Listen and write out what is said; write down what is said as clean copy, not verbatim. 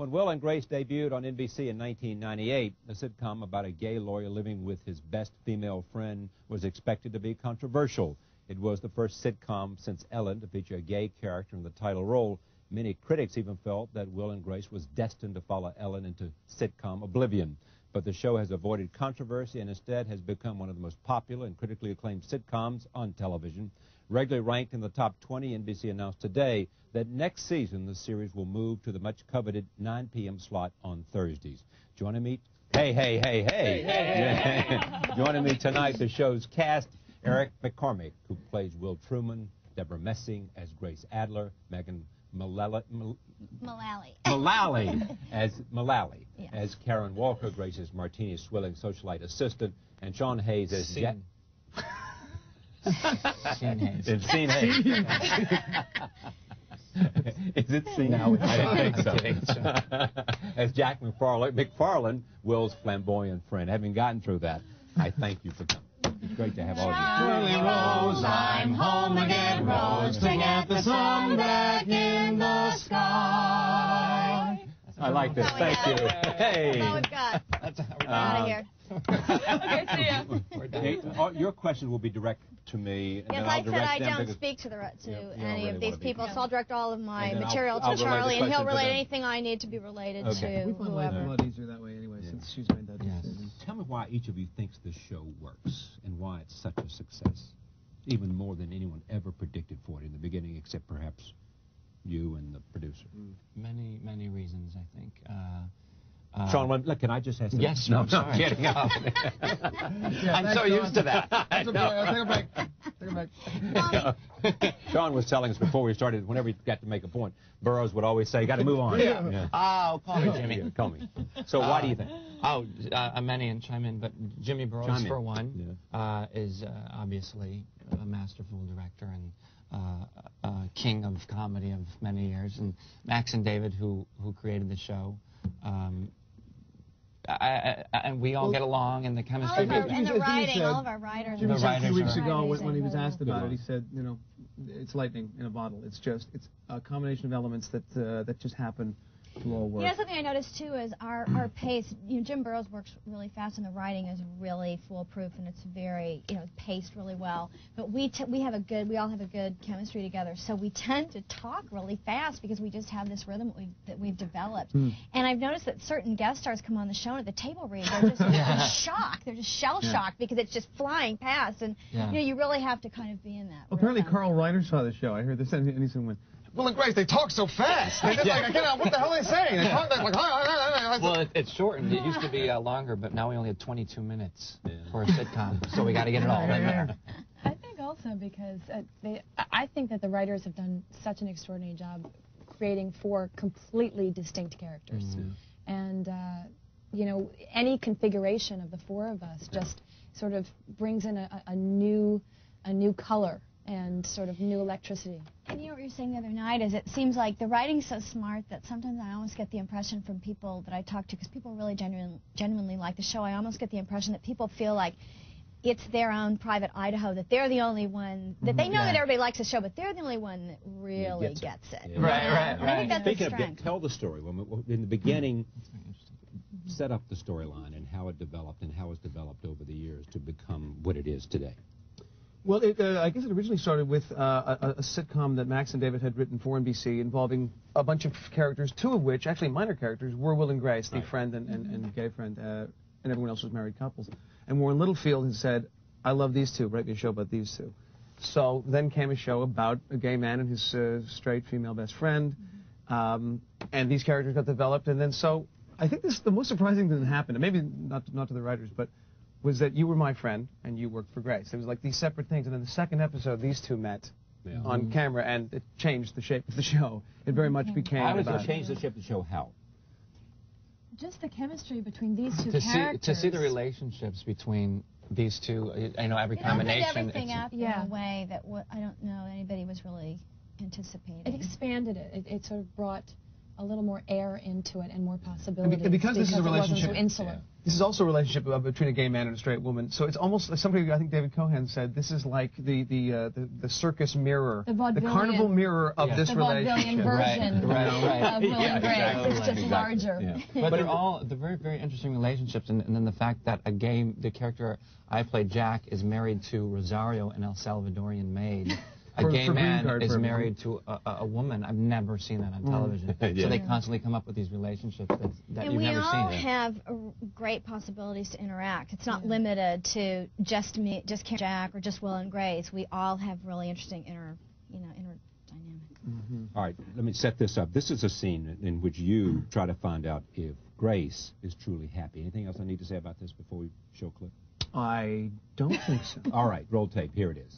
When Will and Grace debuted on NBC in 1998, a sitcom about a gay lawyer living with his best female friend was expected to be controversial. It was the first sitcom since Ellen to feature a gay character in the title role. Many critics even felt that Will and Grace was destined to follow Ellen into sitcom oblivion. But the show has avoided controversy and instead has become one of the most popular and critically acclaimed sitcoms on television. Regularly ranked in the top 20, NBC announced today that next season the series will move to the much-coveted 9 p.m. slot on Thursdays. Joining me, Joining me tonight, the show's cast, Eric McCormick, who plays Will Truman, Deborah Messing as Grace Adler, Megan Mullally as Karen Walker, Grace's Martini Swilling socialite assistant, and Sean Hayes as Jack. Sean Hayes. It's Sean Hayes. Is it seen now? I don't think so. As Jack McFarland, Will's flamboyant friend. Having gotten through that, I thank you for coming. It's great to have all of you. Charlie Rose, I'm home again, roasting at the sun back in the sky. I like this. Thank you. Hey. That's all we've got. We're out of here. Okay, see ya. We're done. Your question will be direct to me. And yes, then I I'll said I don't speak to any of these people, so I'll direct all of my material to Charlie, and he'll relate anything I need to be related to We find life a lot easier that way anyway, since she's made that decision. Tell me why each of you thinks this show works and why it's such a success, even more than anyone ever predicted for it in the beginning, except perhaps you and the producer. Many reasons, I think. Sean, look, can I just ask? Yes, no, I'm sorry. kidding. I'm so used to that. Sean was telling us before we started, whenever he got to make a point, Burroughs would always say, "Got to move on." Oh, call me Jimmy. Yeah, call me. So why do you think? Many and chime in, but Jimmy Burroughs, for one, is obviously a masterful director and king of comedy of many years, and Max and David, who created the show. And we all get along, and the chemistry. And the writing, all of our writers. Jimmy said a few weeks ago when he was asked about it, he said, you know, it's lightning in a bottle. It's a combination of elements that just happen to all work. You know, something I noticed too is our pace. You know, Jim Burroughs works really fast, and the writing is really foolproof, and it's very, paced really well. But we all have a good chemistry together, so we tend to talk really fast because we just have this rhythm that we've developed. And I've noticed that certain guest stars come on the show, and at the table read, they're just in shock. They're just shell shocked because it's just flying past, and you really have to kind of be in that. Apparently, Carl Reiner saw the show. I heard this, and he said, Will and Grace, they talk so fast. They just what the hell are they saying? They talk like, well, it's shortened. It used to be longer, but now we only have 22 minutes for a sitcom, so we got to get it all in there. I think also because I think that the writers have done such an extraordinary job creating 4 completely distinct characters. And, any configuration of the 4 of us just sort of brings in a new color and sort of new electricity. And you know what you were saying the other night is it seems like the writing's so smart that sometimes I almost get the impression from people that I talk to, because people really genuinely like the show, I almost get the impression that people feel like it's their own private Idaho, that they're the only one, that they know that everybody likes the show, but they're the only one that really gets it. Right. I think that's Speaking a strength. of, tell the story. In the beginning, set up the storyline and how it developed and how it's developed over the years to become what it is today. Well, I guess it originally started with a sitcom that Max and David had written for NBC involving a bunch of characters, 2 of which, actually minor characters, were Will and Grace, the friend and gay friend, and everyone else was married couples. And Warren Littlefield had said, I love these 2, write me a show about these 2. So then came a show about a gay man and his straight female best friend, and these characters got developed, and then so I think the most surprising thing that happened, and maybe not to the writers, but was that you were my friend and you worked for Grace. It was like these separate things, and then the second episode, these 2 met on camera, and it changed the shape of the show. It very much became How does it change the shape of the show? How? Just the chemistry between these 2 characters. To see the relationships between these 2, I know every combination. It opened everything up in a way that I don't know anybody was really anticipating. It expanded it. It sort of brought a little more air into it and more possibilities. Because this is a relationship. It wasn't so insular. This is also a relationship between a gay man and a straight woman. So it's almost like somebody, I think David Cohen said, this is like the circus mirror, the carnival mirror of this relationship. The vaudevillian version of Will and Grace. Exactly. It's just larger. Yeah. But they're very, very interesting relationships, and then the fact that the character I played, Jack, is married to Rosario, an El Salvadorian maid. A gay man is married to a woman. I've never seen that on television. So they constantly come up with these relationships that you've never seen. And we all have great possibilities to interact. It's not limited to just me, just Jack, or just Will and Grace. We all have really interesting inner dynamics. All right, let me set this up. This is a scene in which you try to find out if Grace is truly happy. Anything else I need to say about this before we show clip? I don't think so. All right, roll tape. Here it is.